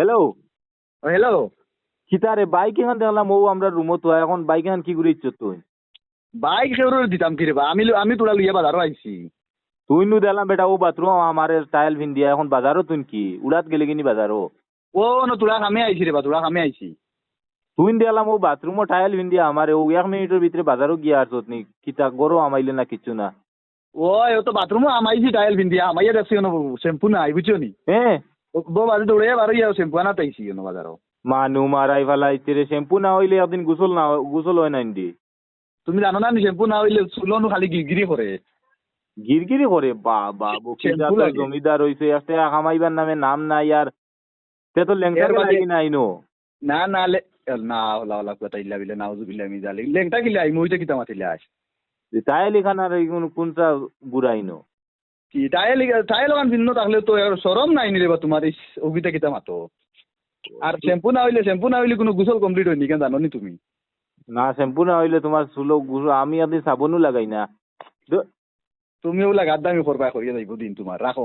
Hello, hello. কিতারে bike এখন দেখলাম ও আমরা রুমত এখন বাইক এখন কি করে ইচ্ছত তুই বাইক সেউরে দিতাম কি রে বা আমি আমি তোরা লইয়া বাজারও আইছি। তুই নু দেখলাম বেটা ও বাথরুম আমার টাইল ভিন্দিয়া এখন বাজারও তুই কি উড়াত গেলে কিনি বাজারও ও ন তোরা কামে আইছি রে বা তোরা কামে আইছি। তুই দেখলাম ও বাথরুমও টাইল ভিন্দিয়া আমার ও 1 মিনিটের ভিতরে বাজারও গিয়া আর নি কিতা গরো আমাইলে না কিচ্ছু না। ও তো বাথরুমও আমাইছি টাইল বিন্দিয়া আমাইয়া দেখছি শ্যাম্পু নাই বুঝছো নি। হ্যাঁ বো বাজে দৌড়ে বারো ইয়া শ্যাম্পু আনা তাইছি বাজারও। মানু মারাই ফেলাইছে রে শ্যাম্পু না হইলে একদিন গোসল হয় না ইন্দি তুমি জানো না নি শ্যাম্পু না হইলে চুলনো খালি গিরগিরি করে। গিরগিরি করে বাবা বকিল শ্যাম্পু লাগে। জমিদার হইছে একটা কামাইবার নামে নাম নাই আর তে তো লেংটা এর বাদে- লাগি নাই নো না না না হলা হলা কথা ইল্লা বিলে নাউজু বিল্লাহ মিজালি লেংটা কিলা আই মুইতে কিতা মাতিলে আস। টাইল এখানে কোনটা বুড়াইনো কি টাইল টাইল ওখান ভিন্ন থাকলে তো সরম নাই নি রে বা তোমার এই অভিতা কিতা মাতো। আর শ্যাম্পু না হইলে কোনো গোসল কমপ্লিট হয়নি কেন জানো নি তুমি। না শ্যাম্পু না হইলে তোমার চুলো আমি আপনি সাবনও লাগাই না তুমি ওগুলা গাদ্দামি করবা করিয়া যাইব দিন তোমার রাখো।